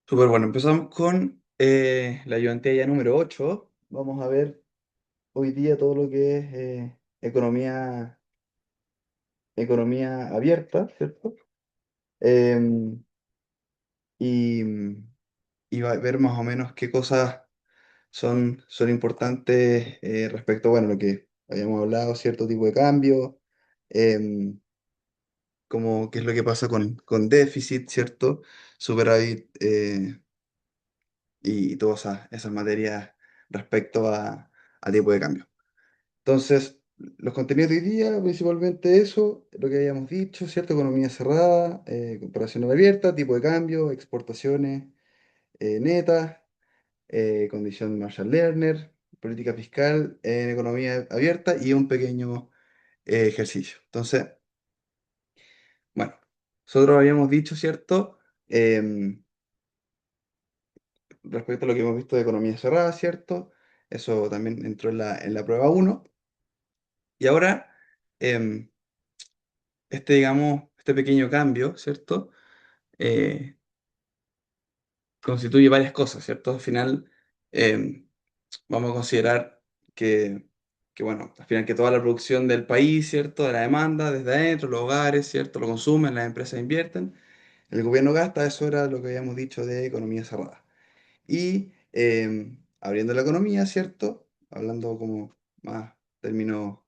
Súper bueno, empezamos con la ayudantía número 8. Vamos a ver hoy día todo lo que es economía abierta, ¿cierto? Em, y, y va a ver más o menos qué cosas son importantes respecto, bueno, lo que habíamos hablado, cierto tipo de cambio, em, como qué es lo que pasa con déficit, ¿cierto? Superávit y todas esas materias respecto a tipo de cambio. Entonces, los contenidos de hoy día, principalmente eso, lo que habíamos dicho, ¿cierto? Economía cerrada, comparación abierta, tipo de cambio, exportaciones netas, condición Marshall-Lerner, política fiscal en economía abierta y un pequeño ejercicio. Entonces, bueno, nosotros habíamos dicho, ¿cierto? Respecto a lo que hemos visto de economía cerrada, ¿cierto? Eso también entró en la prueba uno. Y ahora, em, digamos, este pequeño cambio, ¿cierto? Eh, constituye varias cosas, ¿cierto? Al final, em, vamos a considerar que, bueno, al final que toda la producción del país, ¿cierto? De la demanda, desde adentro, los hogares, ¿cierto? Lo consumen, las empresas invierten, el gobierno gasta, eso era lo que habíamos dicho de economía cerrada. Y abriendo la economía, ¿cierto? Hablando como más términos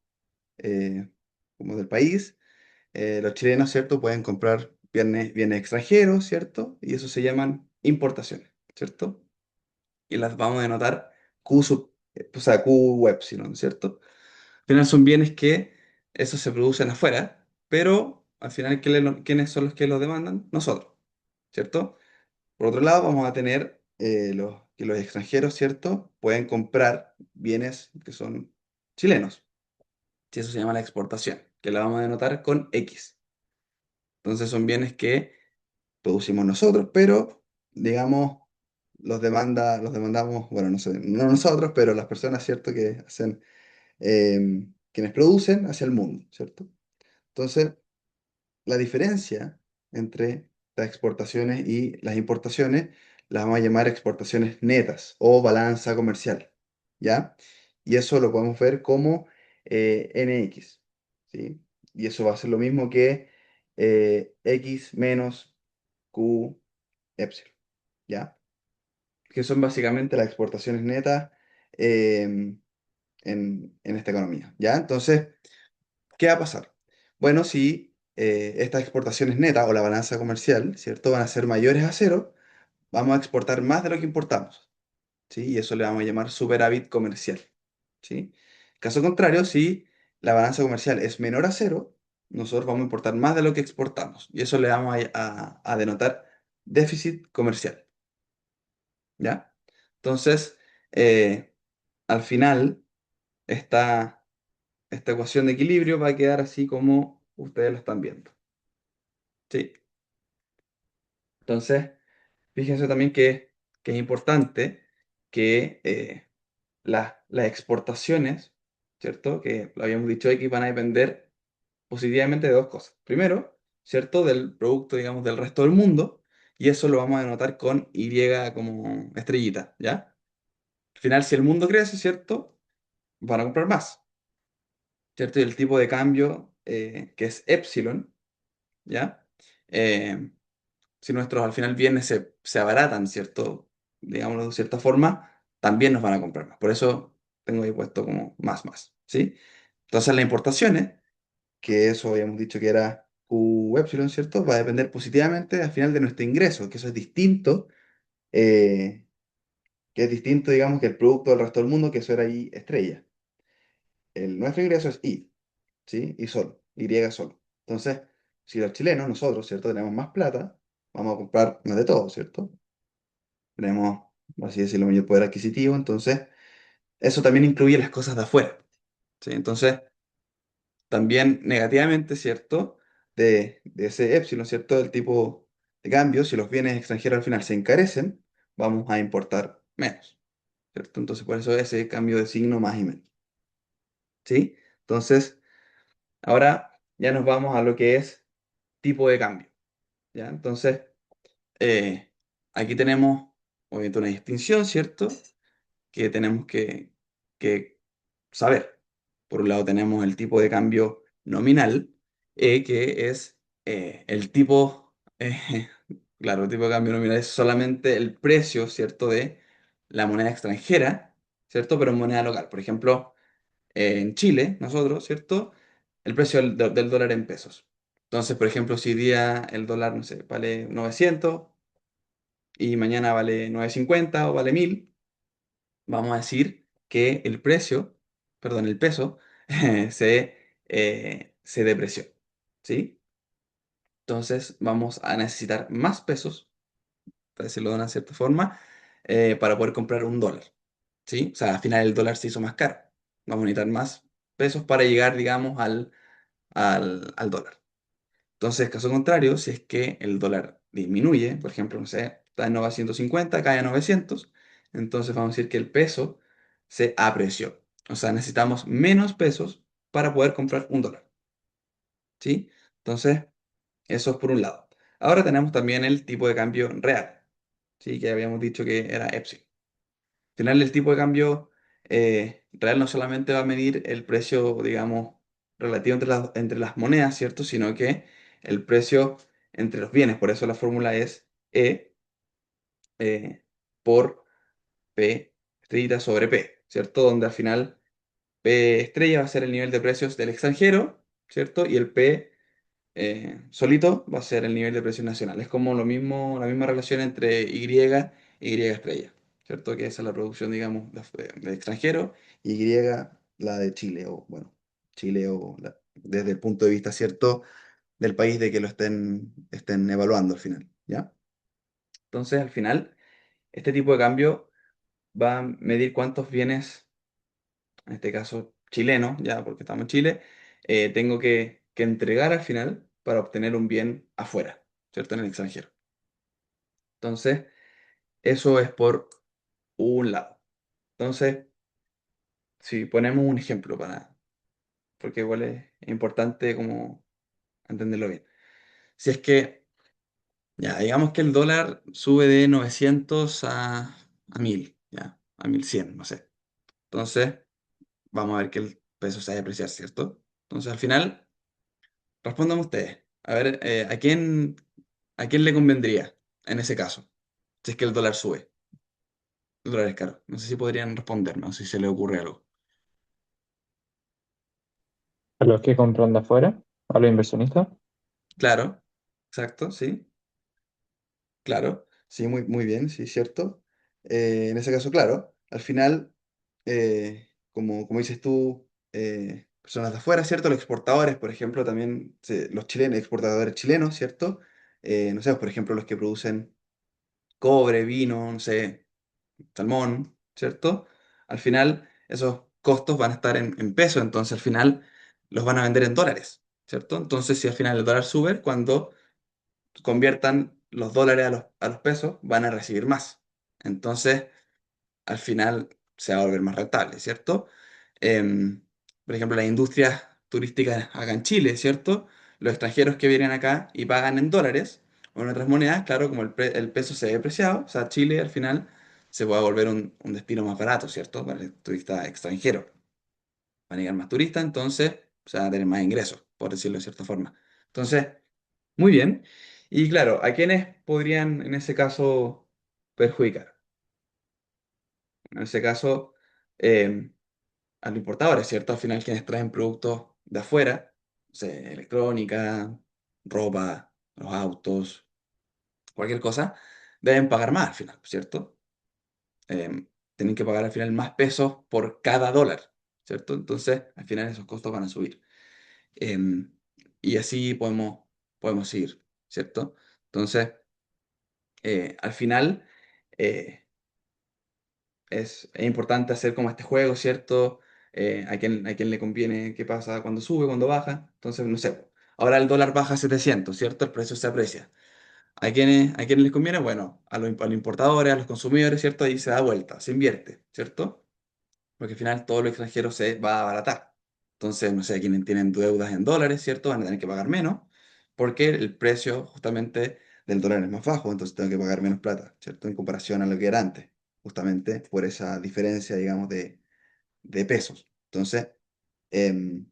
eh, como del país, los chilenos, ¿cierto? Pueden comprar bienes extranjeros, ¿cierto? Y eso se llaman importaciones, ¿cierto? Y las vamos a denotar o sea, Q epsilon, ¿cierto? Al final son bienes que esos se producen afuera, pero al final, ¿quiénes son los que los demandan? Nosotros, ¿cierto? Por otro lado, vamos a tener que los extranjeros, ¿cierto? Pueden comprar bienes que son chilenos. Y eso se llama la exportación, que la vamos a denotar con X. Entonces son bienes que producimos nosotros, pero digamos, los demandamos, bueno, no sé, no nosotros, pero las personas, ¿cierto? Que hacen, quienes producen hacia el mundo, ¿cierto? Entonces, la diferencia entre las exportaciones y las importaciones las vamos a llamar exportaciones netas o balanza comercial, ¿ya? Y eso lo podemos ver como NX, ¿sí? Y eso va a ser lo mismo que X menos Q epsilon, ¿ya? Que son básicamente las exportaciones netas em, en esta economía, ¿ya? Entonces, ¿qué va a pasar? Bueno, si estas exportaciones netas o la balanza comercial, ¿cierto? Van a ser mayores a cero, vamos a exportar más de lo que importamos, ¿sí? Y eso le vamos a llamar superávit comercial, ¿sí? Caso contrario, si la balanza comercial es menor a cero, nosotros vamos a importar más de lo que exportamos. Y eso le vamos a denotar déficit comercial, ¿ya? Entonces, eh, al final, esta ecuación de equilibrio va a quedar así como ustedes lo están viendo, ¿sí? Entonces, fíjense también que es importante que las exportaciones, ¿cierto? Que lo habíamos dicho aquí, van a depender positivamente de dos cosas. Primero, ¿cierto? Del producto, digamos, del resto del mundo, y eso lo vamos a denotar con Y como estrellita, ¿ya? Al final, si el mundo crece, ¿cierto? Van a comprar más, ¿cierto? Y el tipo de cambio, que es epsilon, ¿ya? Eh, si nuestros al final bienes se abaratan, ¿cierto? Digámoslo de cierta forma, también nos van a comprar más. Por eso tengo ahí puesto como más, ¿sí? Entonces las importaciones, que eso habíamos dicho que era Q epsilon, ¿cierto? Va a depender positivamente al final de nuestro ingreso, que eso es distinto, eh, digamos, que el producto del resto del mundo, que eso era Y estrella. Nuestro ingreso es Y, ¿sí? Y solo, Y solo. Entonces, si los chilenos, nosotros, ¿cierto? Tenemos más plata, vamos a comprar más de todo, ¿cierto? Tenemos, por así decirlo, mayor poder adquisitivo, entonces eso también incluye las cosas de afuera, ¿sí? Entonces, también negativamente, ¿cierto? De ese epsilon, ¿cierto? Del tipo de cambio, si los bienes extranjeros al final se encarecen, vamos a importar menos, ¿cierto? Entonces, por eso ese cambio de signo más y menos, ¿sí? Entonces, ahora ya nos vamos a lo que es tipo de cambio, ¿ya? Entonces, eh, aquí tenemos obviamente una distinción, ¿cierto? Que tenemos que saber. Por un lado tenemos el tipo de cambio nominal, que es el tipo, claro, el tipo de cambio nominal es solamente el precio, ¿cierto? De la moneda extranjera, ¿cierto? Pero en moneda local. Por ejemplo, en Chile, nosotros, ¿cierto? El precio del dólar en pesos. Entonces, por ejemplo, si hoy día el dólar, no sé, vale 900 y mañana vale 950 o vale 1000, vamos a decir que el precio, perdón, el peso, se depreció, ¿sí? Entonces vamos a necesitar más pesos, para decirlo de una cierta forma, para poder comprar un dólar, ¿sí? O sea, al final el dólar se hizo más caro. Vamos a necesitar más pesos para llegar, digamos, al dólar. Entonces, caso contrario, si es que el dólar disminuye, por ejemplo, no sé, está en 950, cae a 900, entonces vamos a decir que el peso se apreció. O sea, necesitamos menos pesos para poder comprar un dólar, ¿sí? Entonces, eso es por un lado. Ahora tenemos también el tipo de cambio real, ¿sí? Que habíamos dicho que era Epsilon. Al final, el tipo de cambio real no solamente va a medir el precio, digamos, relativo entre las monedas, ¿cierto? Sino que el precio entre los bienes. Por eso la fórmula es E eh, por P estrellita sobre P, ¿cierto? Donde al final P estrella va a ser el nivel de precios del extranjero, ¿cierto? Y el P solito va a ser el nivel de presión nacional. Es como lo mismo, la misma relación entre y Y estrella, ¿cierto? Que esa es la producción, digamos, del extranjero, y la de Chile, o bueno, Chile desde el punto de vista, ¿cierto? Del país de que lo estén evaluando al final, ¿ya? Entonces, al final, este tipo de cambio va a medir cuántos bienes, en este caso chileno, ya porque estamos en Chile, tengo que entregar al final para obtener un bien afuera, ¿cierto? En el extranjero. Entonces, eso es por un lado. Entonces, si ponemos un ejemplo porque igual es importante como entenderlo bien. Si es que, ya, digamos que el dólar sube de 900 a 1000, ya, a 1100, no sé. Entonces, vamos a ver que el peso se va a depreciar, ¿cierto? Entonces, al final, respondan ustedes. A ver, ¿a quién le convendría en ese caso? Si es que el dólar sube, el dólar es caro. No sé si podrían responderme, o si se les ocurre algo. A los que compran de afuera, a los inversionistas. Claro, exacto, sí, claro, sí, muy, muy bien, sí, cierto. En ese caso, claro, al final, como dices tú, personas de afuera, ¿cierto? Los exportadores, por ejemplo, también los chilenos, exportadores chilenos, ¿cierto? No sé, por ejemplo, los que producen cobre, vino, no sé, salmón, ¿cierto? Al final, esos costos van a estar en pesos, entonces al final los van a vender en dólares, ¿cierto? Entonces, si al final el dólar sube, cuando conviertan los dólares a los pesos, van a recibir más. Entonces, al final se va a volver más rentable, ¿cierto? Em, por ejemplo, las industrias turísticas acá en Chile, ¿cierto? Los extranjeros que vienen acá y pagan en dólares o en otras monedas, claro, como el peso se ha depreciado, o sea, Chile al final se va a volver un destino más barato, ¿cierto? Para el turista extranjero. Van a llegar más turistas, entonces se van a tener más ingresos, por decirlo de cierta forma. Entonces, muy bien. Y claro, ¿a quiénes podrían en ese caso perjudicar? En ese caso, eh, a los importadores, ¿cierto? Al final quienes traen productos de afuera, no sé, electrónica, ropa, los autos, cualquier cosa, deben pagar más al final, ¿cierto? Tienen que pagar al final más pesos por cada dólar, ¿cierto? Entonces, al final esos costos van a subir. Em, y así podemos seguir, ¿cierto? Entonces, al final es importante hacer como este juego, ¿cierto? ¿A quién le conviene qué pasa cuando sube, cuando baja? Entonces, no sé, ahora el dólar baja a 700, ¿cierto? El precio se aprecia. ¿A quiénes les conviene? Bueno, a los importadores, a los consumidores, ¿cierto? Ahí se da vuelta, se invierte, ¿cierto? Porque al final todo lo extranjero se va a abaratar. Entonces, no sé, quienes tienen deudas en dólares, ¿cierto? Van a tener que pagar menos, porque el precio justamente del dólar es más bajo, entonces tengo que pagar menos plata, ¿cierto? En comparación a lo que era antes, justamente por esa diferencia, digamos, de pesos. Entonces, em,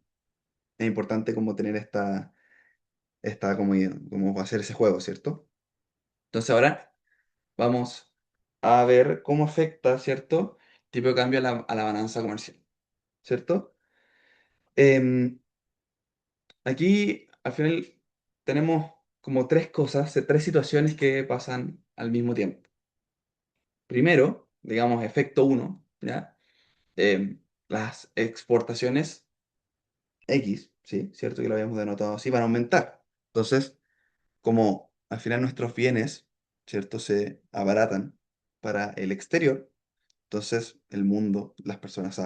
es importante como tener como va a ser ese juego, ¿cierto? Entonces ahora vamos a ver cómo afecta, ¿cierto? Tipo de cambio a la balanza comercial, ¿cierto? Em, Aquí al final tenemos como tres cosas, tres situaciones que pasan al mismo tiempo. Primero, digamos, efecto uno, ¿ya? Las exportaciones X, ¿sí? ¿Cierto? Que lo habíamos denotado así, van a aumentar. Entonces, como al final nuestros bienes, ¿cierto? Se abaratan para el exterior, entonces el mundo, las personas,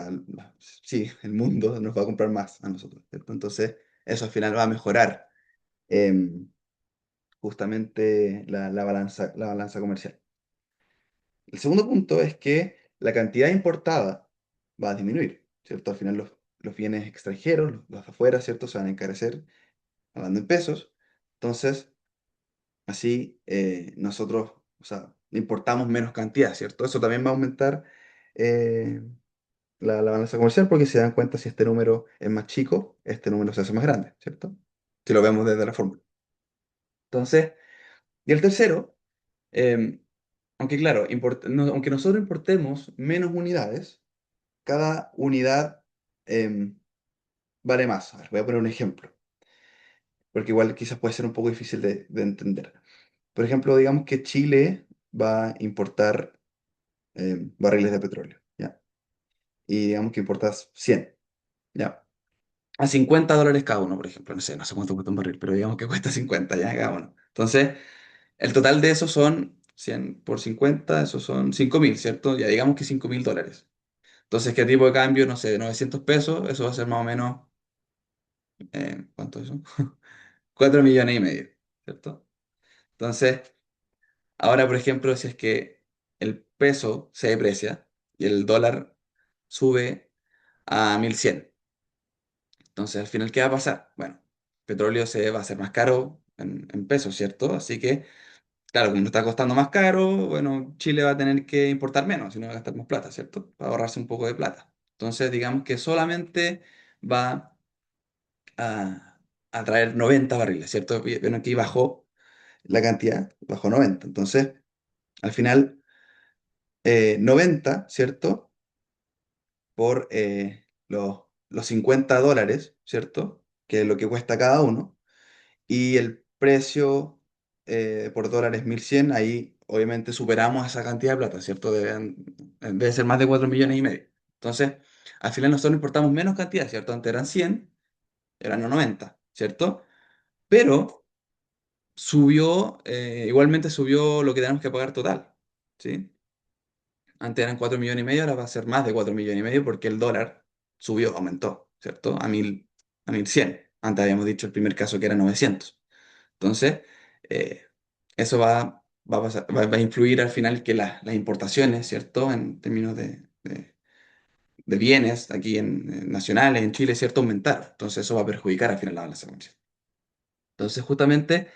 sí, el mundo nos va a comprar más a nosotros, ¿cierto? Entonces, eso al final va a mejorar em, justamente la balanza comercial. El segundo punto es que la cantidad importada va a disminuir, ¿cierto? Al final los bienes extranjeros, los de afuera, ¿cierto? Se van a encarecer hablando en pesos. Entonces, así nosotros, o sea, importamos menos cantidad, ¿cierto? Eso también va a aumentar eh, la balanza comercial porque se dan cuenta si este número es más chico, este número se hace más grande, ¿cierto? Si lo vemos desde la fórmula. Entonces, y el tercero, em, aunque claro, aunque nosotros importemos menos unidades, cada unidad em, vale más. A ver, voy a poner un ejemplo, porque igual quizás puede ser un poco difícil de entender. Por ejemplo, digamos que Chile va a importar barriles de petróleo, ¿ya? Y digamos que importas 100, ¿ya? A $50 cada uno, por ejemplo. No sé cuánto cuesta un barril, pero digamos que cuesta 50 ya cada uno. Entonces, el total de esos son 100 por 50, esos son 5.000, ¿cierto? Ya digamos que $5.000. Entonces, ¿qué tipo de cambio? No sé, 900 pesos, eso va a ser más o menos, ¿cuánto es eso? 4,5 millones, ¿cierto? Entonces, ahora, por ejemplo, si es que el peso se deprecia y el dólar sube a 1.100, entonces al final, ¿qué va a pasar? Bueno, el petróleo se va a hacer más caro en pesos, ¿cierto? Así que, claro, como está costando más caro, bueno, Chile va a tener que importar menos, si no va a gastar más plata, ¿cierto? Para ahorrarse un poco de plata. Entonces, digamos que solamente va a traer 90 barriles, ¿cierto? Bueno, aquí bajó la cantidad, bajó 90. Entonces, al final, 90, ¿cierto? Por los $50, ¿cierto? Que es lo que cuesta cada uno. Y el precio por dólar es 1.100. Ahí obviamente superamos esa cantidad de plata, ¿cierto? Debe ser más de 4,5 millones. Entonces, al final nosotros importamos menos cantidad, ¿cierto? Antes eran 100, eran 90, ¿cierto? Pero igualmente subió lo que tenemos que pagar total, ¿sí? Antes eran 4,5 millones, ahora va a ser más de 4,5 millones porque el dólar subió, aumentó, ¿cierto? A 1.100. Antes habíamos dicho el primer caso que era 900. Entonces, eh, eso va a influir al final que las importaciones, ¿cierto? En términos de bienes aquí nacionales, en Chile, ¿cierto? Aumentar. Entonces, eso va a perjudicar al final la balanza comercial. Entonces, justamente,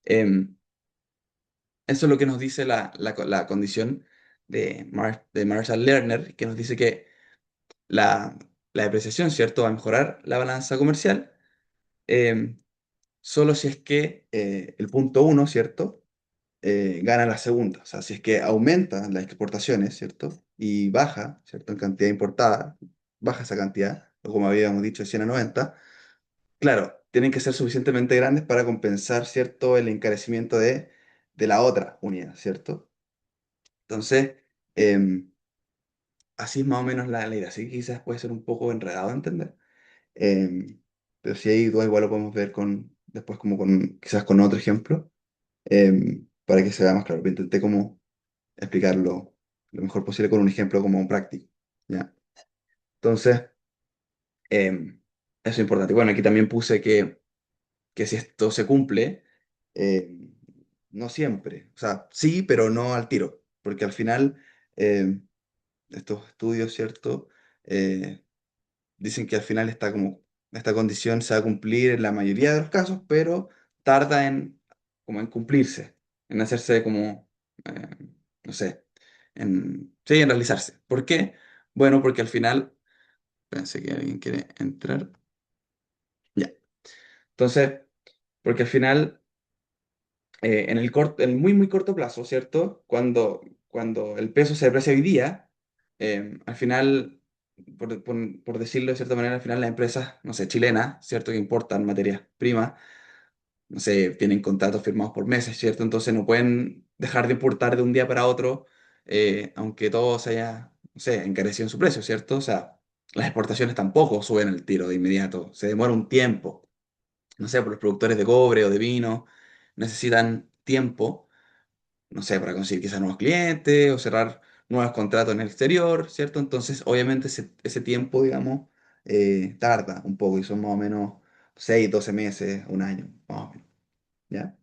em, eso es lo que nos dice la condición de Marshall Lerner, que nos dice que la, la depreciación, ¿cierto? Va a mejorar la balanza comercial, em, solo si es que el punto uno, ¿cierto? Gana la segunda. O sea, si es que aumentan las exportaciones, ¿cierto? Y baja, ¿cierto? En cantidad importada, baja esa cantidad, o como habíamos dicho, de 100 a 90, claro, tienen que ser suficientemente grandes para compensar, ¿cierto? El encarecimiento de la otra unidad, ¿cierto? Entonces, em, así es más o menos la idea. Así que quizás puede ser un poco enredado de entender. Em, pero si hay duda, igual lo podemos ver después como quizás con otro ejemplo, para que se vea más claro. Pero intenté como explicarlo lo mejor posible con un ejemplo como práctico, ¿ya? Entonces, eso es importante. Bueno, aquí también puse que si esto se cumple, em, no siempre, o sea, sí, pero no al tiro, porque al final em, estos estudios, ¿cierto? Eh, Dicen que al final esta condición se va a cumplir en la mayoría de los casos, pero tarda como en cumplirse. en hacerse como, eh, no sé, sí, en realizarse. ¿Por qué? Bueno, porque al final, pensé que alguien quiere entrar. Ya. Entonces, porque al final, en el muy, muy corto plazo, ¿cierto? Cuando el peso se deprecia hoy día, al final, por decirlo de cierta manera, al final las empresas, no sé, chilenas, ¿cierto? Que importan materias primas, no sé, tienen contratos firmados por meses, ¿cierto? Entonces no pueden dejar de importar de un día para otro, aunque todo se haya, no sé, encarecido en su precio, ¿cierto? O sea, las exportaciones tampoco suben el tiro de inmediato, se demora un tiempo. No sé, por los productores de cobre o de vino necesitan tiempo, no sé, para conseguir quizás nuevos clientes o cerrar nuevos contratos en el exterior, ¿cierto? Entonces, obviamente ese tiempo, digamos, tarda un poco y son más o menos 6 12 meses, un año, más o menos, ¿ya?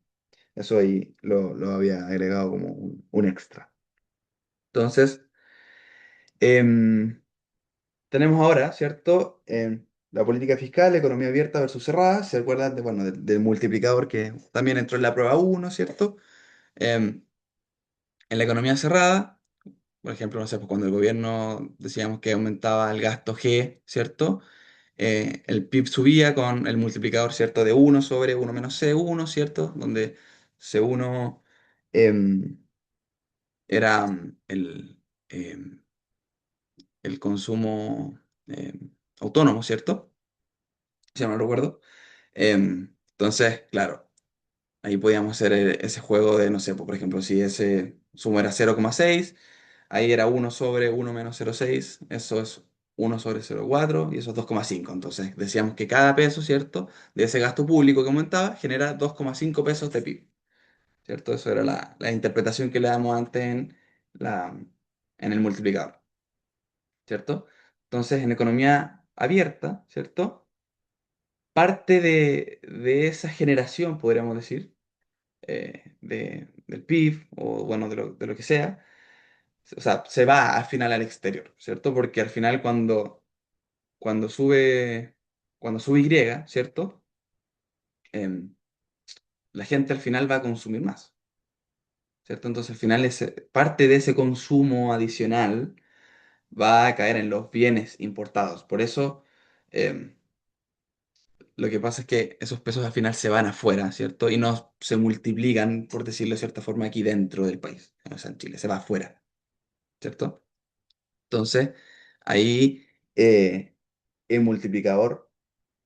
Eso ahí lo había agregado como un extra. Entonces, em, tenemos ahora, ¿cierto? La política fiscal, la economía abierta versus cerrada. ¿Se acuerdan de, bueno, del multiplicador que también entró en la prueba uno, ¿cierto? Em, en la economía cerrada, por ejemplo, no sé, pues cuando el gobierno decíamos que aumentaba el gasto G, ¿cierto? El PIB subía con el multiplicador, ¿cierto? De uno sobre uno menos C1, ¿cierto? Donde C1 em, era em, el consumo autónomo, ¿cierto? Si no me recuerdo. Entonces, claro, ahí podíamos hacer ese juego de, no sé, pues, por ejemplo, si ese sumo era 0,6, ahí era uno sobre uno menos 0,6, eso es uno sobre 0,4 y eso es 2,5. Entonces, decíamos que cada peso, ¿cierto? De ese gasto público que aumentaba genera 2,5 pesos de PIB, ¿cierto? Eso era la interpretación que le damos antes la, en el multiplicador, ¿cierto? Entonces, en economía abierta, ¿cierto? Parte de esa generación, podríamos decir, del PIB o bueno, de lo que sea, o sea, se va al final al exterior, ¿cierto? Porque al final cuando sube, cuando sube Y, ¿cierto? Em, la gente al final va a consumir más, ¿cierto? Entonces al final parte de ese consumo adicional va a caer en los bienes importados. Por eso em, lo que pasa es que esos pesos al final se van afuera, ¿cierto? Y no se multiplican, por decirlo de cierta forma, aquí dentro del país, o sea, en Chile, se va afuera, ¿cierto? Entonces, ahí el multiplicador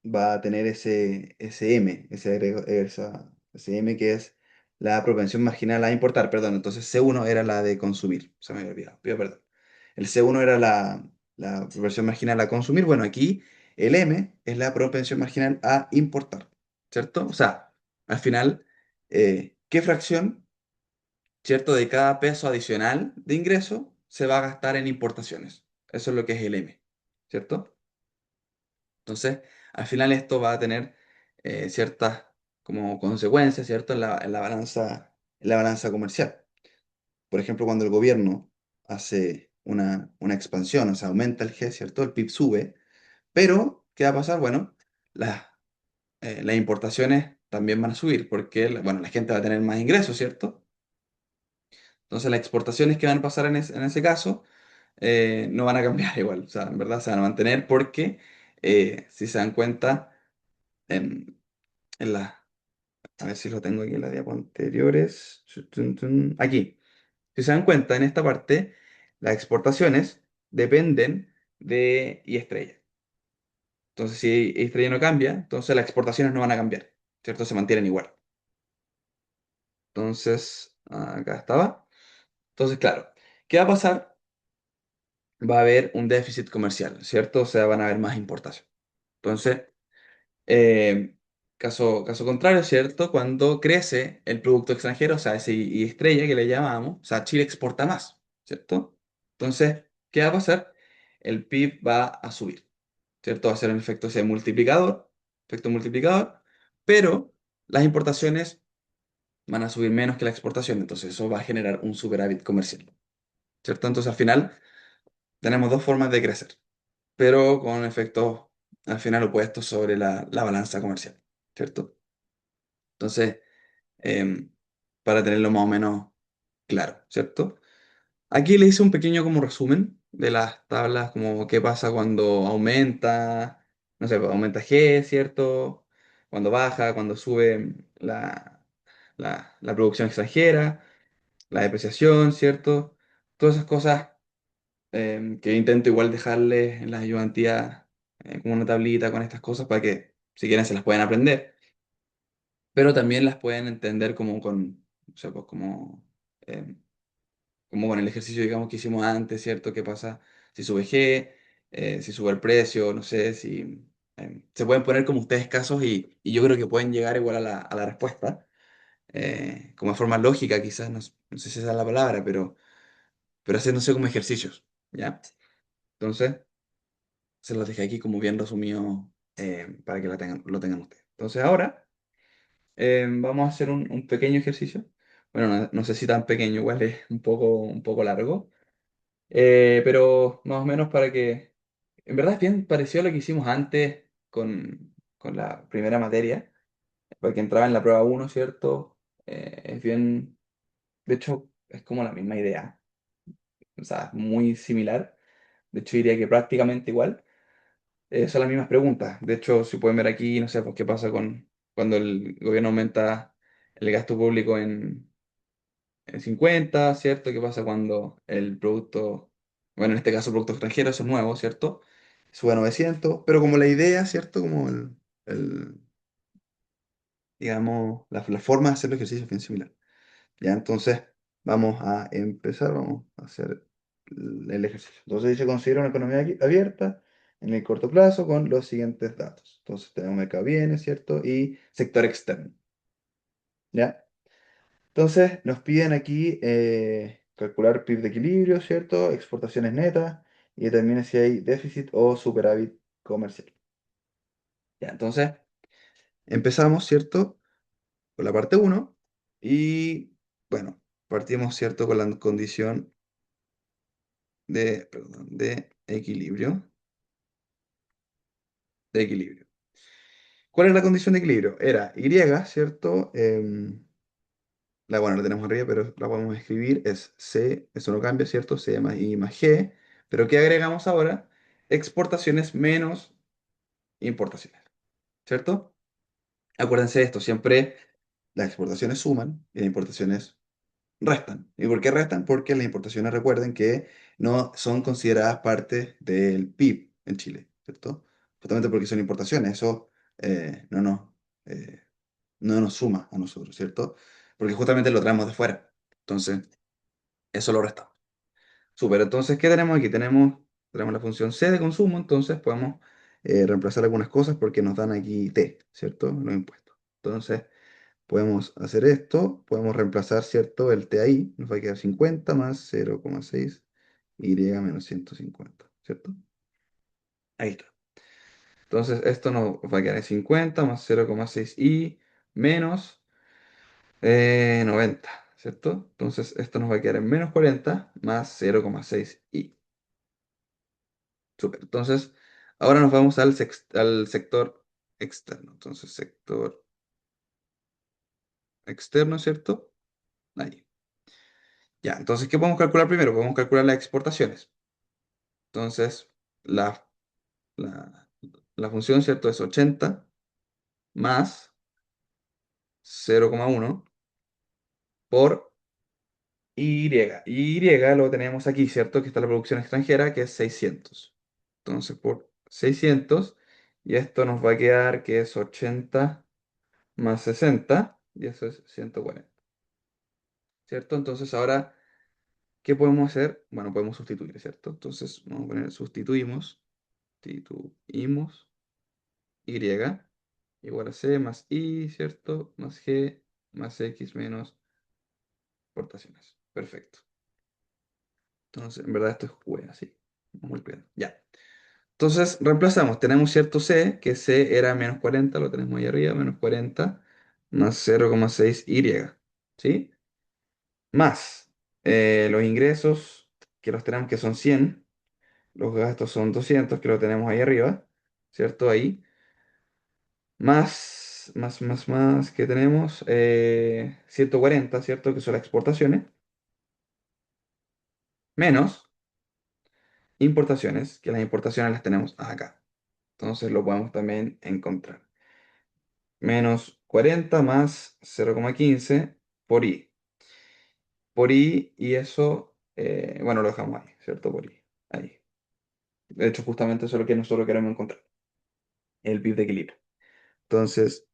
va a tener ese M, ese M que es la propensión marginal a importar, perdón. Entonces, C1 era la de consumir, se me había olvidado, pido perdón. El C1 era la propensión marginal a consumir. Bueno, aquí el M es la propensión marginal a importar, ¿cierto? O sea, al final, ¿qué fracción, cierto, de cada peso adicional de ingreso se va a gastar en importaciones? Eso es lo que es el M, ¿cierto? Entonces, al final esto va a tener ciertas como consecuencias, ¿cierto? En la balanza comercial. Por ejemplo, cuando el gobierno hace una expansión, o sea, aumenta el G, ¿cierto? El PIB sube, pero ¿qué va a pasar? Bueno, las, las importaciones también van a subir porque, bueno, la gente va a tener más ingresos, ¿cierto? Entonces, las exportaciones que van a pasar en ese caso no van a cambiar igual, o sea, en verdad se van a mantener porque, si se dan cuenta, en, en la, a ver si lo tengo aquí en las diapositivas anteriores. Aquí. Si se dan cuenta, en esta parte, las exportaciones dependen de Y estrella. Entonces, si Y estrella no cambia, entonces las exportaciones no van a cambiar, ¿cierto? Se mantienen igual. Entonces, acá estaba. Entonces, claro, ¿qué va a pasar? Va a haber un déficit comercial, ¿cierto? O sea, van a haber más importación. Entonces, Eh, caso contrario, ¿cierto? Cuando crece el producto extranjero, o sea, ese y estrella que le llamamos, o sea, Chile exporta más, ¿cierto? Entonces, ¿qué va a pasar? El PIB va a subir, ¿cierto? Va a ser un efecto ese efecto multiplicador, pero las importaciones van a subir menos que la exportación, entonces eso va a generar un superávit comercial, ¿cierto? Entonces, al final, tenemos dos formas de crecer, pero con efectos al final opuestos sobre la balanza comercial, ¿cierto? Entonces, em, para tenerlo más o menos claro, ¿cierto? Aquí le hice un pequeño como resumen de las tablas, como qué pasa cuando aumenta, no sé, pues, aumenta G, ¿cierto? Cuando baja, cuando sube la producción extranjera, la depreciación, ¿cierto? Todas esas cosas que intento igual dejarles en la ayudantía como una tablita con estas cosas para que si quieren se las puedan aprender, pero también las pueden entender como con, o sea, pues em, como con el ejercicio, digamos, que hicimos antes, ¿cierto? ¿Qué pasa si sube G, si sube el precio, no sé, si se pueden poner como ustedes casos y yo creo que pueden llegar igual a la respuesta, como de forma lógica, quizás, no sé si esa es la palabra, pero haciéndose como ejercicios, ¿ya? Entonces, se los dejé aquí como bien resumido para que lo tengan ustedes. Entonces, ahora vamos a hacer un pequeño ejercicio. Bueno, no sé si tan pequeño, igual es un poco largo. Pero más o menos para que... En verdad es bien parecido a lo que hicimos antes con la primera materia, porque entraba en la prueba uno, ¿cierto? Es bien... De hecho, es como la misma idea, o sea, muy similar. De hecho, diría que prácticamente igual. Son las mismas preguntas. De hecho, si pueden ver aquí, no sé, pues qué pasa cuando el gobierno aumenta el gasto público en 50, ¿cierto? ¿Qué pasa cuando el producto, bueno, en este caso el producto extranjero, eso es nuevo, ¿cierto? Sube a 900, pero como la idea, ¿cierto? Como el- digamos, la forma de hacer el ejercicio es bien similar. Ya, entonces vamos a empezar, vamos a hacer el ejercicio. Entonces se considera una economía abierta en el corto plazo con los siguientes datos. Entonces tenemos mercado de bienes, ¿cierto? Y sector externo, ¿ya? Entonces, nos piden aquí calcular PIB de equilibrio, ¿cierto? Exportaciones netas y determine si hay déficit o superávit comercial. Ya, entonces, empezamos, ¿cierto? Con la parte uno y, bueno, partimos, ¿cierto? Con la condición perdón, de equilibrio. ¿Cuál es la condición de equilibrio? Era Y, ¿cierto? Bueno, la tenemos arriba, pero la podemos escribir. Es C, eso no cambia, ¿cierto? C más I más G. Pero ¿qué agregamos ahora? Exportaciones menos importaciones, ¿cierto? Acuérdense de esto, siempre las exportaciones suman y las importaciones restan. ¿Y por qué restan? Porque las importaciones, recuerden que no son consideradas parte del PIB en Chile, ¿cierto? Justamente porque son importaciones, eso eh, no nos suma a nosotros, ¿cierto? Porque justamente lo traemos de fuera. Entonces, eso lo restamos. Súper, entonces, ¿qué tenemos aquí? Tenemos la función C de consumo, entonces podemos reemplazar algunas cosas porque nos dan aquí T, ¿cierto? Los impuestos. Entonces, podemos hacer esto, podemos reemplazar, ¿cierto? El T ahí, nos va a quedar 50 más 0,6 Y menos 150, ¿cierto? Ahí está. Entonces, esto nos va a quedar en 50 más 0,6 Y menos 90, ¿cierto? Entonces, esto nos va a quedar en menos 40 más 0,6 Y. Súper. Entonces, ahora nos vamos al sector externo. Entonces, sector externo, ¿cierto? Ahí. Ya, entonces, ¿qué podemos calcular primero? Podemos calcular las exportaciones. Entonces, la, la, la función, ¿cierto? Es 80 más 0,1 por Y. Y lo tenemos aquí, ¿cierto? Que está la producción extranjera, que es 600. Entonces, por 600, y esto nos va a quedar que es 80 más 60, y eso es 140, ¿cierto? Entonces ahora, ¿qué podemos hacer? Bueno, podemos sustituir, ¿cierto? Entonces vamos a poner sustituimos Y igual a C más I, ¿cierto? Más G más X menos exportaciones. Perfecto. Entonces, en verdad esto es W, así. Muy bien. Ya. Entonces, reemplazamos. Tenemos cierto C, que C era menos 40, lo tenemos ahí arriba, menos 40 más 0,6Y. ¿Sí? Más los ingresos, que los tenemos que son 100, los gastos son 200, que lo tenemos ahí arriba, ¿cierto? Ahí, más más, ¿qué tenemos? 140, ¿cierto? Que son las exportaciones, menos importaciones, que las importaciones las tenemos acá. Entonces lo podemos también encontrar. Menos 40 más 0,15 por i. Por i, y eso, bueno, lo dejamos ahí, ¿cierto? Por i. Ahí. De hecho, justamente eso es lo que nosotros queremos encontrar, el PIB de equilibrio. Entonces,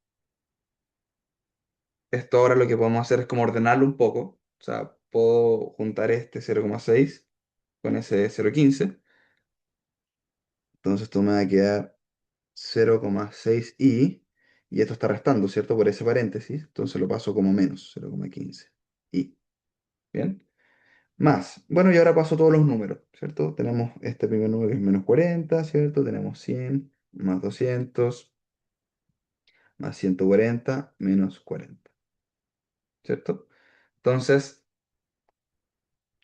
esto ahora lo que podemos hacer es como ordenarlo un poco. O sea, puedo juntar este 0,6 con ese 0,15. Entonces esto me va a quedar 0,6i. Y esto está restando, ¿cierto? Por ese paréntesis. Entonces lo paso como menos 0,15 i. ¿Bien? Más. Bueno, y ahora paso todos los números, ¿cierto? Tenemos este primer número que es menos 40, ¿cierto? Tenemos 100 más 200 más 140 menos 40, ¿cierto? Entonces,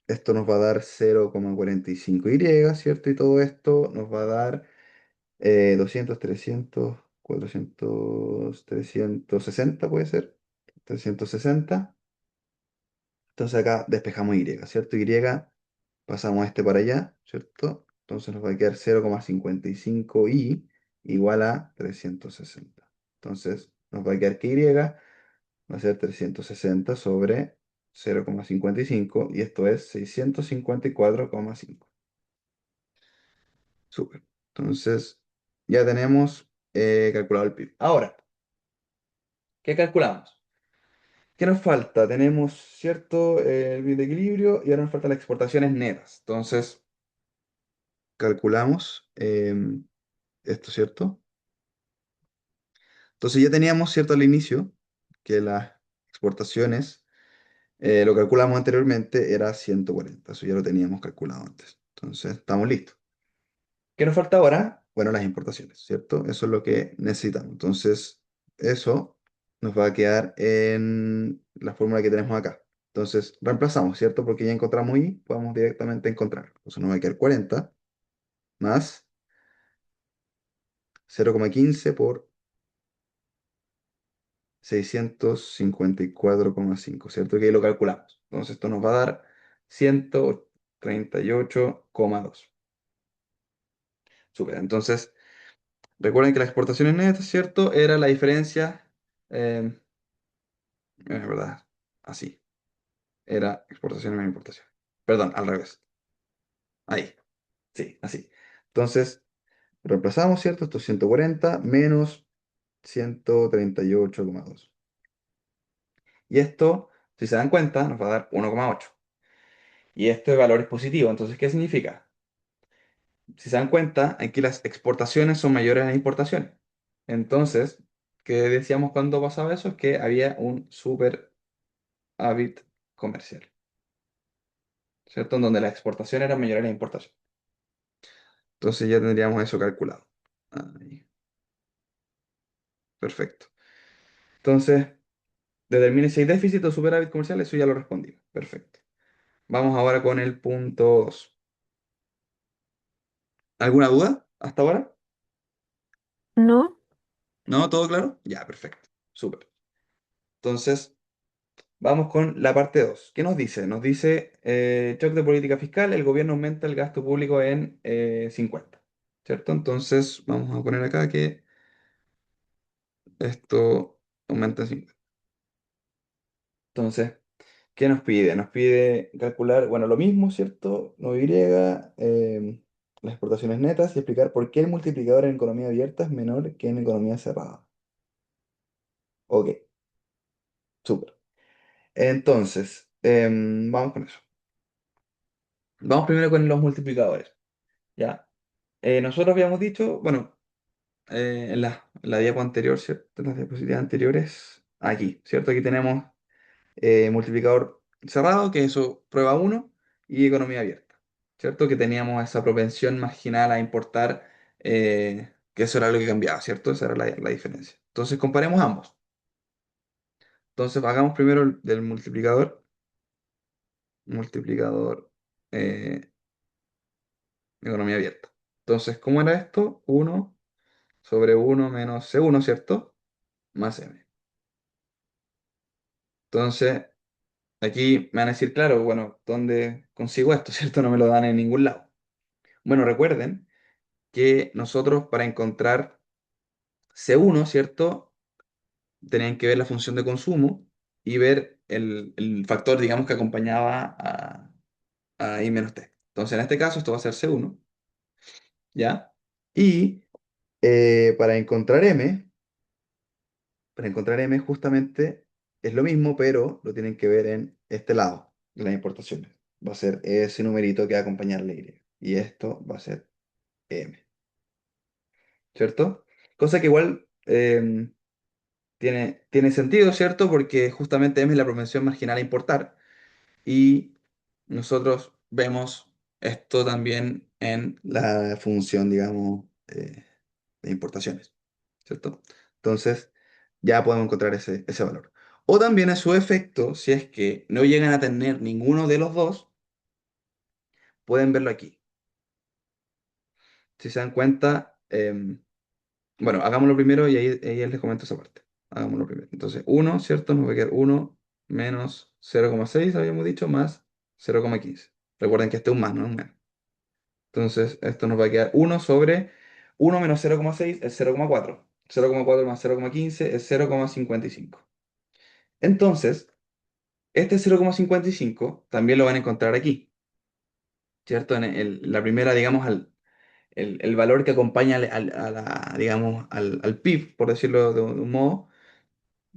esto nos va a dar 0,45y, ¿cierto? Y todo esto nos va a dar 200, 300, 400, 360, puede ser. 360. Entonces acá despejamos y, ¿cierto? Y pasamos este para allá, ¿cierto? Entonces nos va a quedar 0,55y igual a 360. Entonces nos va a quedar que y va a ser 360 sobre 0,55 y esto es 654,5. Súper. Entonces ya tenemos calculado el PIB. Ahora, ¿qué calculamos? ¿Qué nos falta? Tenemos, ¿cierto? El PIB de equilibrio y ahora nos faltan las exportaciones netas. Entonces calculamos esto, ¿cierto? Entonces ya teníamos, ¿cierto? Al inicio que las exportaciones, lo calculamos anteriormente, era 140. Eso ya lo teníamos calculado antes. Entonces estamos listos. ¿Qué nos falta ahora? Bueno, las importaciones, ¿cierto? Eso es lo que necesitamos. Entonces, eso nos va a quedar en la fórmula que tenemos acá. Entonces, reemplazamos, ¿cierto? Porque ya encontramos y podemos directamente encontrar. Entonces, nos va a quedar 40 más 0,15 por 654,5, ¿cierto? Que ahí lo calculamos. Entonces, esto nos va a dar 138,2. Súper. Entonces, recuerden que las exportaciones netas, ¿cierto? Era la diferencia. eh, Es verdad. Así. Era exportación menos importación. Perdón, al revés. Ahí. Sí, así. Entonces, reemplazamos, ¿cierto? Esto es 140 menos 138,2. Y esto, si se dan cuenta, nos va a dar 1,8. Y este valor es positivo. Entonces, ¿qué significa? Si se dan cuenta, aquí las exportaciones son mayores a las importaciones. Entonces, ¿qué decíamos cuando pasaba eso? Es que había un superávit comercial, ¿cierto? En donde las exportaciones eran mayores a las importaciones. Entonces ya tendríamos eso calculado. Ahí, perfecto. Entonces, determine si hay déficit o superávit comercial, eso ya lo respondimos. Perfecto. Vamos ahora con el punto 2. ¿Alguna duda hasta ahora? No, ¿No? ¿Todo claro? Ya, perfecto. Súper. Entonces, vamos con la parte 2. ¿Qué nos dice? Nos dice, shock de política fiscal, el gobierno aumenta el gasto público en 50. ¿Cierto? Entonces, vamos a poner acá que esto aumenta en 50. Entonces, ¿qué nos pide? Nos pide calcular, bueno, lo mismo, ¿cierto? No Y, las exportaciones netas y explicar por qué el multiplicador en economía abierta es menor que en economía cerrada. Ok, súper. Entonces, vamos con eso. Vamos primero con los multiplicadores, ¿ya? Nosotros habíamos dicho, bueno, en la diapo anterior, ¿cierto? En las diapositivas anteriores, aquí, ¿cierto? Aquí tenemos multiplicador cerrado, que eso prueba uno, y economía abierta, ¿cierto? Que teníamos esa propensión marginal a importar, que eso era lo que cambiaba, ¿cierto? Esa era la diferencia. Entonces comparemos ambos. Entonces hagamos primero del multiplicador eh, economía abierta. Entonces, ¿cómo era esto? Uno sobre uno menos C1, ¿cierto? más M. Entonces, aquí me van a decir, claro, bueno, ¿dónde consigo esto? ¿Cierto? No me lo dan en ningún lado. Bueno, recuerden que nosotros para encontrar C1, ¿cierto? Tenían que ver la función de consumo y ver el factor, digamos, que acompañaba a I menos T. Entonces, en este caso, esto va a ser C1, ¿ya? Y para encontrar M, justamente es lo mismo, pero lo tienen que ver en este lado de las importaciones. Va a ser ese numerito que va a acompañarle Y. Y esto va a ser M, ¿cierto? Cosa que igual tiene sentido, ¿cierto? Porque justamente M es la propensión marginal a importar. Y nosotros vemos esto también en la función, digamos, de importaciones, ¿cierto? Entonces, ya podemos encontrar ese valor. O también a su efecto, si es que no llegan a tener ninguno de los dos, pueden verlo aquí. Si se dan cuenta, bueno, hagámoslo primero y ahí les comento esa parte. Hagámoslo primero. Entonces, uno, ¿cierto? Nos va a quedar uno menos 0,6 habíamos dicho, más 0,15. Recuerden que este es un más, no es un menos. Entonces, esto nos va a quedar uno sobre uno menos 0,6 es 0,4. 0,4 más 0,15 es 0,55. Entonces, este 0,55 también lo van a encontrar aquí, ¿cierto? En la primera, digamos, el valor que acompaña digamos, al PIB, por decirlo de un modo,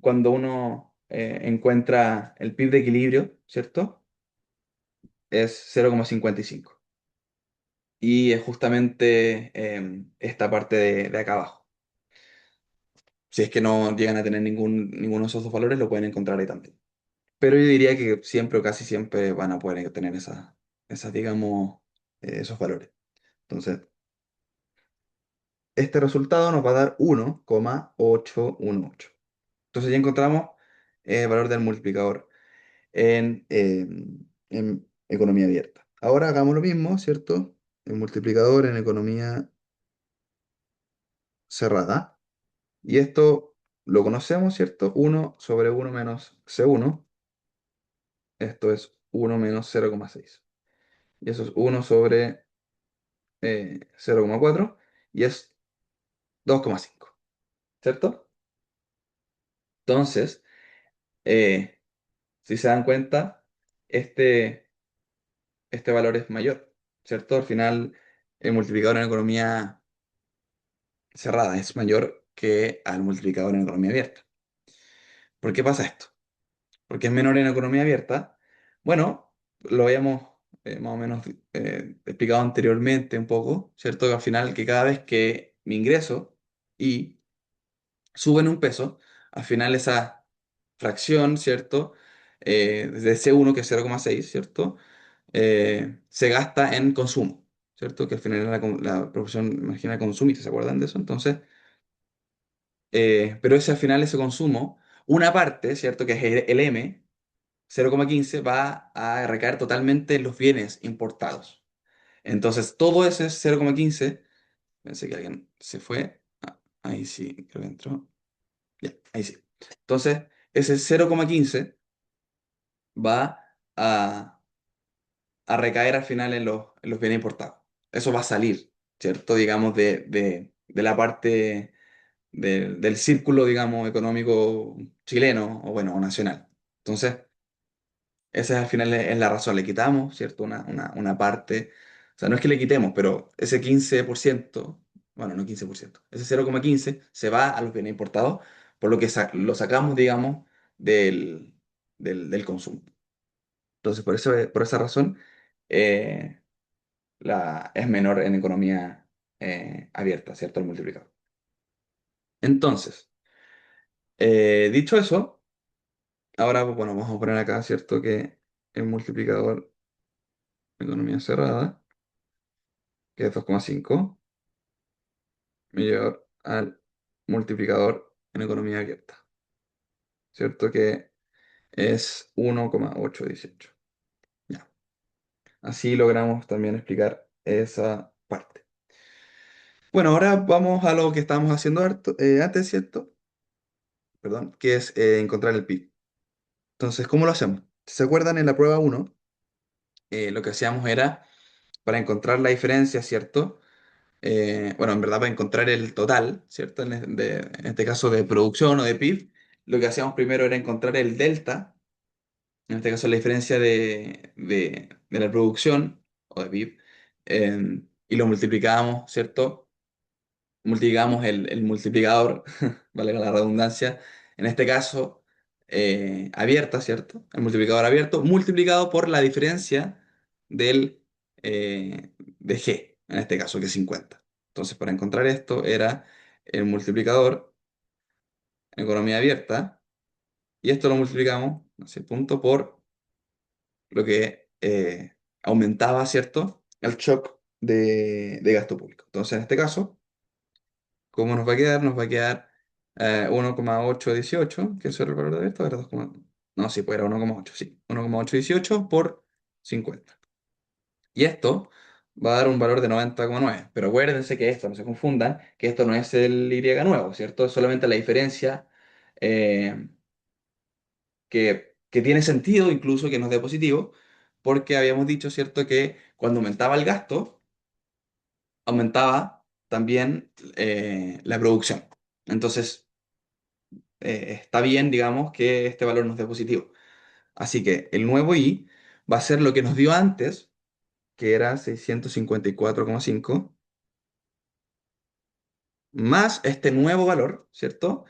cuando uno encuentra el PIB de equilibrio, ¿cierto? Es 0,55. Y es justamente esta parte de acá abajo. Si es que no llegan a tener ninguno de esos dos valores, lo pueden encontrar ahí también. Pero yo diría que siempre o casi siempre van a poder tener digamos, esos valores. Entonces, este resultado nos va a dar 1,818. Entonces ya encontramos el valor del multiplicador en economía abierta. Ahora hagamos lo mismo, ¿cierto? El multiplicador en economía cerrada. Y esto lo conocemos, ¿cierto? Uno sobre uno menos C1. Esto es uno menos 0,6. Y eso es uno sobre 0,4. Y es 2,5. ¿Cierto? Entonces, eh, si se dan cuenta, este, este valor es mayor. ¿Cierto? Al final, el multiplicador en economía cerrada es mayor que al multiplicador en economía abierta. ¿Por qué pasa esto? Porque es menor en economía abierta. Bueno, lo habíamos más o menos explicado anteriormente un poco, ¿cierto? Que al final que cada vez que mi ingreso y suben un peso, al final esa fracción, ¿cierto? De C1, que es 0,6, ¿cierto? Se gasta en consumo, ¿cierto? Que al final es la proporción marginal consumista, ¿se acuerdan de eso? Entonces, pero ese al final, ese consumo, una parte, ¿cierto? Que es el M, 0,15 va a recaer totalmente en los bienes importados. Entonces, todo ese 0,15, pensé que alguien se fue. Ah, ahí sí, creo que entró. Ya, ahí sí. Entonces, ese 0,15 va a, a recaer al final en los bienes importados. Eso va a salir, ¿cierto? Digamos, de la parte del círculo, digamos, económico chileno o, bueno, o nacional. Entonces, esa al final es la razón, le quitamos, ¿cierto? Una parte, o sea, no es que le quitemos, pero ese 15%, bueno, no 15%, ese 0,15 se va a los bienes importados, por lo que lo sacamos, digamos, del consumo. Entonces, por esa razón, eh, es menor en economía abierta, ¿cierto? El multiplicador. Entonces, dicho eso, ahora, bueno, vamos a poner acá, ¿cierto? Que el multiplicador en economía cerrada, que es 2,5 mayor al multiplicador en economía abierta, ¿cierto? Que es 1,818. Ya. Así logramos también explicar esa parte. Bueno, ahora vamos a lo que estábamos haciendo antes, ¿cierto? perdón, que es encontrar el PIB. Entonces, ¿cómo lo hacemos? Si ¿se acuerdan en la prueba uno? Lo que hacíamos era, para encontrar la diferencia, ¿cierto? Bueno, en verdad para encontrar el total, ¿cierto? En este caso de producción o de PIB, lo que hacíamos primero era encontrar el delta, en este caso la diferencia de la producción o de PIB, y lo multiplicábamos, ¿cierto? Multiplicamos el multiplicador, valga la redundancia, en este caso abierta, ¿cierto? El multiplicador abierto multiplicado por la diferencia del, de G, en este caso, que es 50. Entonces, para encontrar esto era el multiplicador en economía abierta, y esto lo multiplicamos, así, punto, por lo que aumentaba, ¿cierto? El shock de gasto público. Entonces, en este caso, ¿cómo nos va a quedar? Nos va a quedar 1,818, que eso era el valor de abierto, era 2, no, sí, pues era 1,8, sí. 1,818 por 50. Y esto va a dar un valor de 90,9. Pero acuérdense que esto, no se confundan, que esto no es el Y nuevo, ¿cierto? Es solamente la diferencia eh, que tiene sentido incluso que nos dé positivo, porque habíamos dicho, ¿cierto?, que cuando aumentaba el gasto, aumentaba también la producción. Entonces, está bien, digamos, que este valor nos dé positivo. Así que el nuevo i va a ser lo que nos dio antes, que era 654,5, más este nuevo valor, ¿cierto?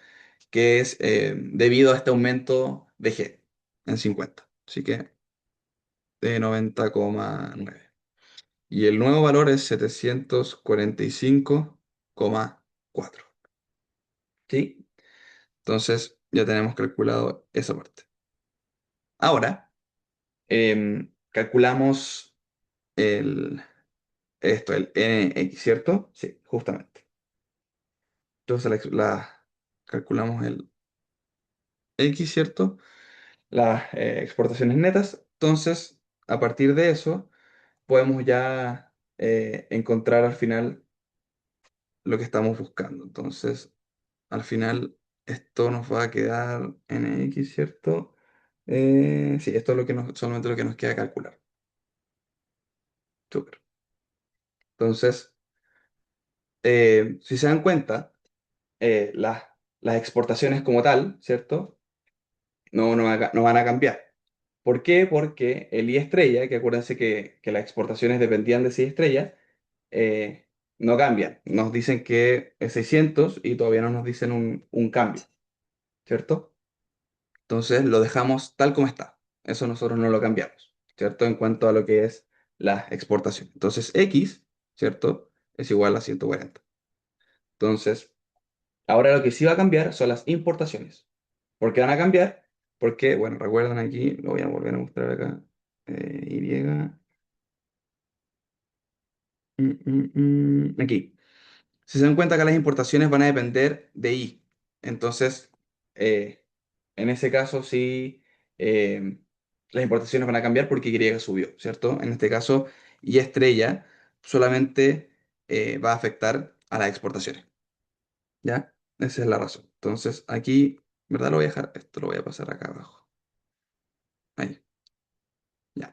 Que es debido a este aumento de g en 50. Así que de 90,9. Y el nuevo valor es 745,4. ¿Sí? Entonces ya tenemos calculado esa parte. Ahora, calculamos el, el nx, ¿cierto? Sí, justamente. Entonces calculamos el x, ¿cierto? Las exportaciones netas. Entonces, a partir de eso, podemos ya encontrar al final lo que estamos buscando. Entonces, al final, esto nos va a quedar nx, ¿cierto? Sí, esto es solamente lo que nos queda calcular. Súper. Entonces, si se dan cuenta, las exportaciones como tal, ¿cierto? No van a cambiar. ¿Por qué? Porque el I estrella, que acuérdense que las exportaciones dependían de ese I estrella, eh, no cambian. Nos dicen que es 600 y todavía no nos dicen un cambio, ¿cierto? Entonces lo dejamos tal como está. Eso nosotros no lo cambiamos, ¿cierto? En cuanto a lo que es la exportación. Entonces X, ¿cierto? Es igual a 140. Entonces, ahora lo que sí va a cambiar son las importaciones. ¿Por qué van a cambiar? Porque, bueno, recuerdan aquí, lo voy a volver a mostrar acá. Y. Aquí. Si se dan cuenta que las importaciones van a depender de I. Entonces, eh, en ese caso sí, eh, las importaciones van a cambiar porque Y subió, ¿cierto? En este caso, Y estrella solamente va a afectar a las exportaciones. ¿Ya? Esa es la razón. Entonces, aquí, ¿verdad? Lo voy a dejar, esto lo voy a pasar acá abajo. Ahí, ya.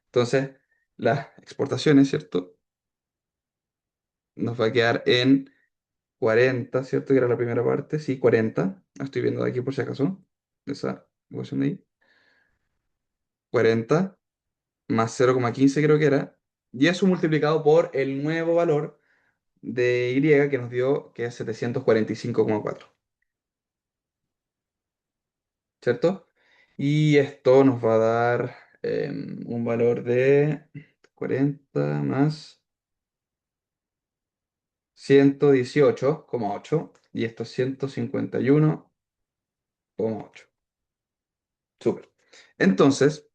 Entonces, las exportaciones, ¿cierto? Nos va a quedar en 40, ¿cierto? Que era la primera parte. Sí, 40. La estoy viendo de aquí por si acaso. Esa ecuación de ahí. 40 más 0,15 creo que era. Y eso multiplicado por el nuevo valor de Y que nos dio, que es 745,4. ¿Cierto? Y esto nos va a dar un valor de 40 más 118,8. Y esto es 151,8. Súper. Entonces,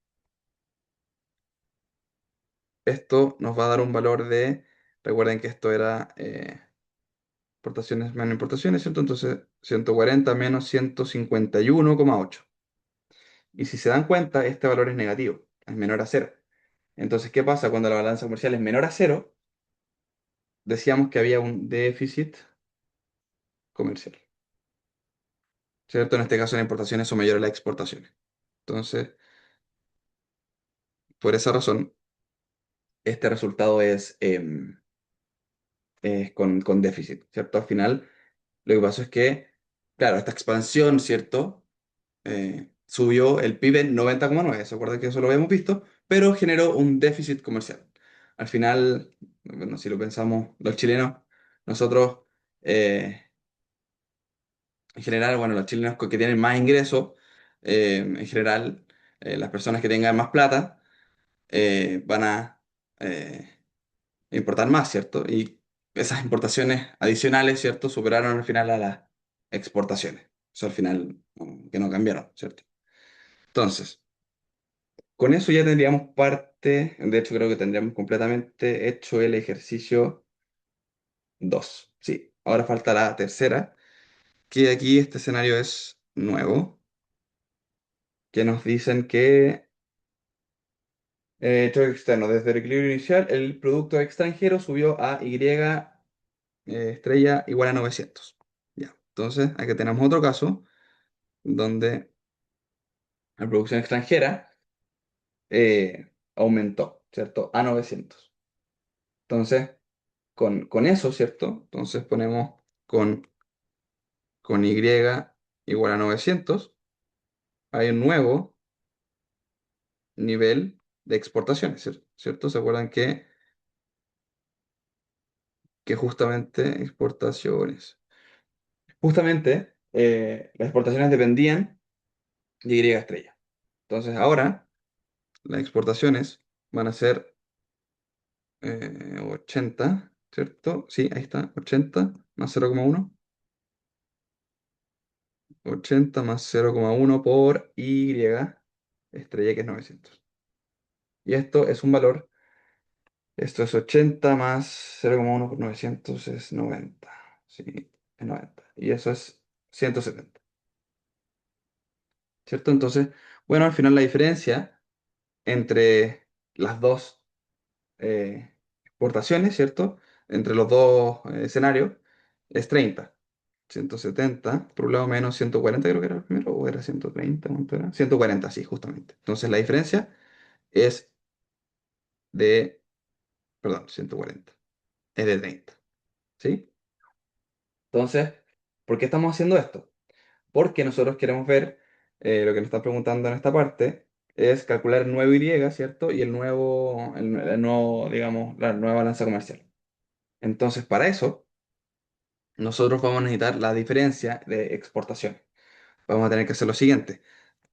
esto nos va a dar un valor de, recuerden que esto era importaciones menos importaciones, ¿cierto? Entonces, 140 menos 151,8. Y si se dan cuenta, este valor es negativo, es menor a cero. Entonces, ¿qué pasa cuando la balanza comercial es menor a cero? Decíamos que había un déficit comercial. ¿cierto? En este caso las importaciones son mayores a las exportaciones. Entonces, por esa razón, este resultado es con déficit, ¿cierto? Al final, lo que pasó es que, claro, esta expansión, ¿cierto? Subió el PIB en 90,9, ¿se acuerda que eso lo habíamos visto? Pero generó un déficit comercial. Al final, bueno, si lo pensamos los chilenos, nosotros, en general, bueno, los chilenos que tienen más ingresos, en general, las personas que tengan más plata, van a importar más, ¿cierto? Y esas importaciones adicionales, ¿cierto? Superaron al final a las exportaciones. Eso al final, que no cambiaron, ¿cierto? Entonces, con eso ya tendríamos parte, de hecho creo que tendríamos completamente hecho el ejercicio 2. Sí, ahora falta la tercera, que aquí este escenario es nuevo, que nos dicen que choque externo, desde el equilibrio inicial, el producto extranjero subió a Y estrella igual a 900. Ya, entonces aquí tenemos otro caso donde la producción extranjera aumentó, ¿cierto? A 900. Entonces, con eso, ¿cierto? Entonces ponemos con Y igual a 900, hay un nuevo nivel de exportaciones, ¿cierto? ¿Se acuerdan que justamente exportaciones? Justamente las exportaciones dependían de Y estrella. Entonces ahora las exportaciones van a ser 80, ¿cierto? Sí, ahí está, 80 más 0,1. 80 más 0,1 por Y estrella, que es 900. Y esto es un valor. Esto es 80 más 0,1 por 900 es 90. Sí, es 90. Y eso es 170. ¿Cierto? Entonces, bueno, al final la diferencia entre las dos exportaciones, ¿cierto? Entre los dos escenarios es 30. 170 por un lado menos 140, creo que era el primero, o era 130, ¿cuánto era? 140, sí, justamente. Entonces la diferencia es de, perdón, 140, es de 30. ¿Sí? Entonces, ¿por qué estamos haciendo esto? Porque nosotros queremos ver, lo que nos están preguntando en esta parte, es calcular el nuevo Y, ¿cierto? Y el nuevo, digamos, la nueva balanza comercial. Entonces, para eso, nosotros vamos a necesitar la diferencia de exportación. Vamos a tener que hacer lo siguiente.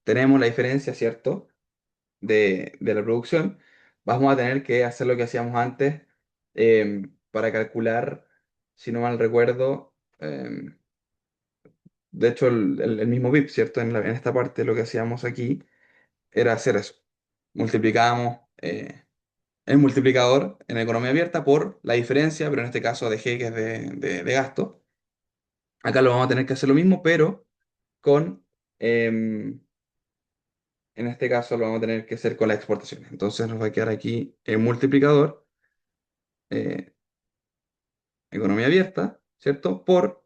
Tenemos la diferencia, ¿cierto? De la producción. Vamos a tener que hacer lo que hacíamos antes para calcular, si no mal recuerdo, de hecho, el mismo VIP, ¿cierto? En esta parte lo que hacíamos aquí era hacer eso. Multiplicábamos el multiplicador en economía abierta por la diferencia, pero en este caso de G, que es de gasto. Acá lo vamos a tener que hacer lo mismo, pero con, em, en este caso lo vamos a tener que hacer con las exportaciones. Entonces nos va a quedar aquí el multiplicador, eh, economía abierta, ¿cierto? Por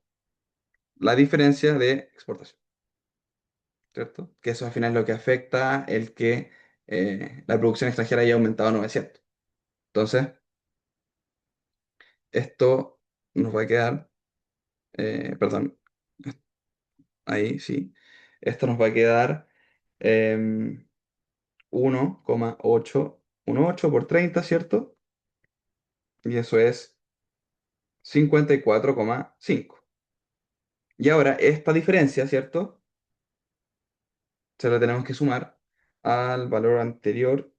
la diferencia de exportación. ¿Cierto? Que eso al final es lo que afecta el que la producción extranjera haya aumentado a 900. Entonces, esto nos va a quedar, perdón, ahí sí, esto nos va a quedar 1,818 por 30, ¿cierto? Y eso es 54,5. Y ahora esta diferencia, ¿cierto? Se la tenemos que sumar al valor anterior,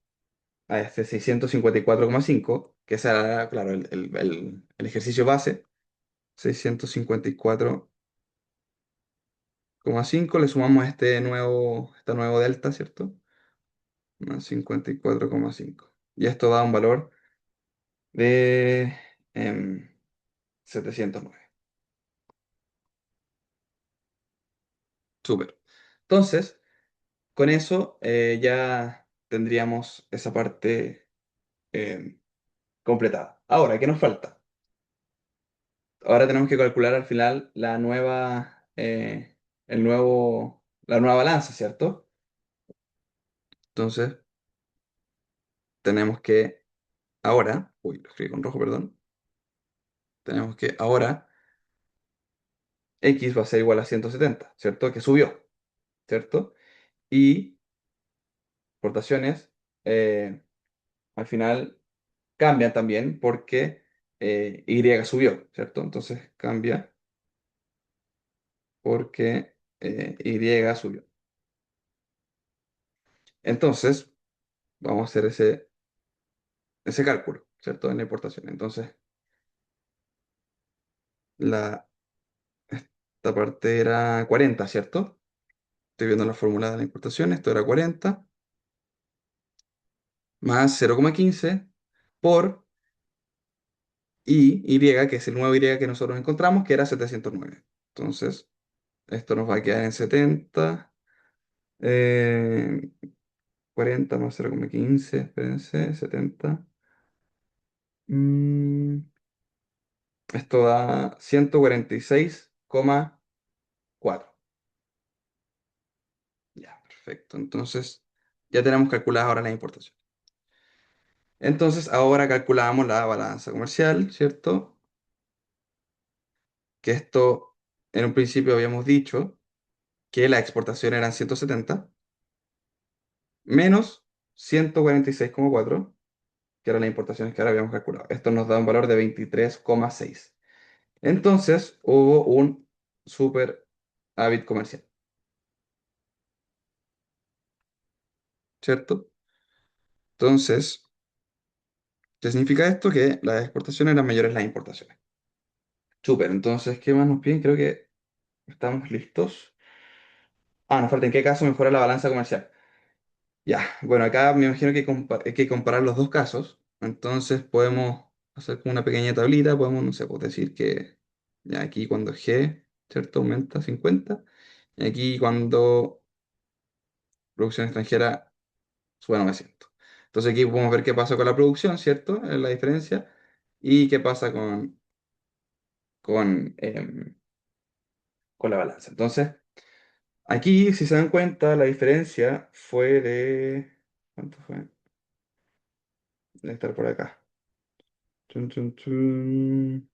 a este 654,5, que será, claro, el ejercicio base. 654,5 le sumamos este nuevo delta, ¿cierto? Más 54,5. Y esto da un valor de 709. Súper. Entonces, con eso ya tendríamos esa parte em, completada. Ahora, ¿qué nos falta? Ahora tenemos que calcular al final la nueva la nueva balanza, ¿cierto? Entonces, tenemos que ahora, uy, lo escribí con rojo, perdón, tenemos que ahora x va a ser igual a 170, ¿cierto? Que subió, ¿cierto? Y exportaciones al final cambian también porque y subió, ¿cierto? Entonces cambia porque y subió. Entonces, vamos a hacer ese cálculo, ¿cierto? En la importación. Entonces, la, esta parte era 40, ¿cierto? Estoy viendo la fórmula de la importación. Esto era 40 más 0,15 por y, que es el nuevo y que nosotros encontramos, que era 709. Entonces, esto nos va a quedar en 70. eh, 40 más 0,15, espérense, 70. Mm, esto da 146,4. Ya, perfecto. Entonces, ya tenemos calculada ahora la importación. Entonces, ahora calculamos la balanza comercial, ¿cierto? Que esto, en un principio habíamos dicho que la exportación eran 170 menos 146,4, que eran las importaciones que ahora habíamos calculado. Esto nos da un valor de 23,6. Entonces, hubo un super hábito comercial, ¿cierto? Entonces, ¿qué significa esto? Que las exportaciones eran mayores a las importaciones. Súper, entonces, ¿qué más nos piden? Creo que estamos listos. Ah, nos falta en qué caso mejora la balanza comercial. Ya, bueno, acá me imagino que hay que comparar los dos casos. Entonces podemos hacer como una pequeña tablita, podemos, no sé, pues decir que ya aquí cuando G, ¿cierto? Aumenta 50, y aquí cuando producción extranjera sube 900. Entonces aquí podemos ver qué pasa con la producción, ¿cierto? Es la diferencia. Y qué pasa con con la balanza. Entonces, aquí, si se dan cuenta, la diferencia fue de... ¿Cuánto fue? Debe estar por acá. Chun, chun, chun.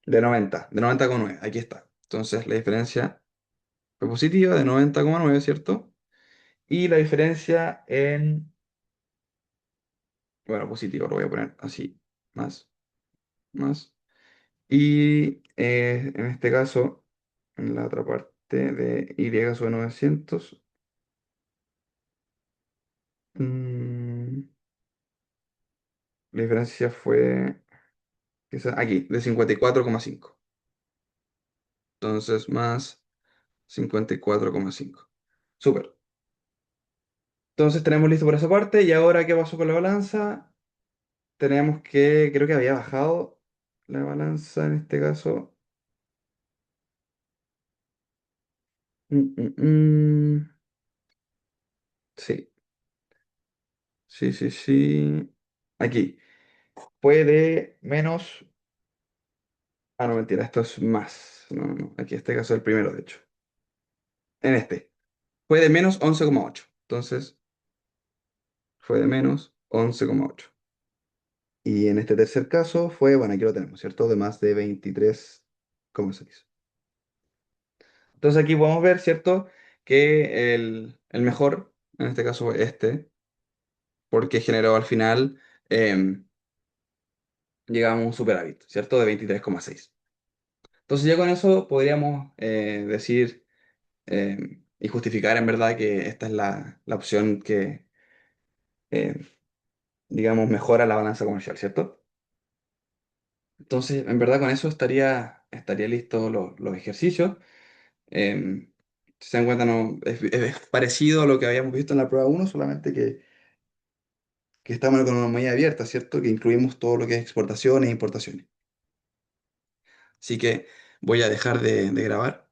De 90,9. Aquí está. Entonces, la diferencia fue positiva de 90,9, ¿cierto? Y la diferencia en... Bueno, positivo, lo voy a poner así. Más, más. Y en este caso, en la otra parte de Y sobre 900, mm, la diferencia fue aquí, de 54,5. Entonces, más 54,5. Súper. Entonces tenemos listo por esa parte. Y ahora, ¿qué pasó con la balanza? Tenemos que, creo que había bajado la balanza en este caso. Mm, mm, mm. Sí, sí, sí, sí. Aquí. Puede menos. Ah, no, mentira, esto es más. No, no, no. Aquí este caso es el primero, de hecho. En este. Fue de menos 11,8. Entonces, fue de menos 11,8. Y en este tercer caso fue, bueno, aquí lo tenemos, ¿cierto? De más de 23,6. Entonces aquí podemos ver, ¿cierto? Que el mejor, en este caso fue este, porque generó al final, em, llegamos a un superávit, ¿cierto? De 23,6. Entonces ya con eso podríamos decir y justificar en verdad que esta es la opción que, eh, digamos, mejora la balanza comercial, ¿cierto? Entonces, en verdad con eso estaría listo los ejercicios. Si se dan cuenta, no, es parecido a lo que habíamos visto en la prueba uno, solamente que estamos con una economía abierta, ¿cierto? Que incluimos todo lo que es exportaciones e importaciones. Así que voy a dejar de grabar.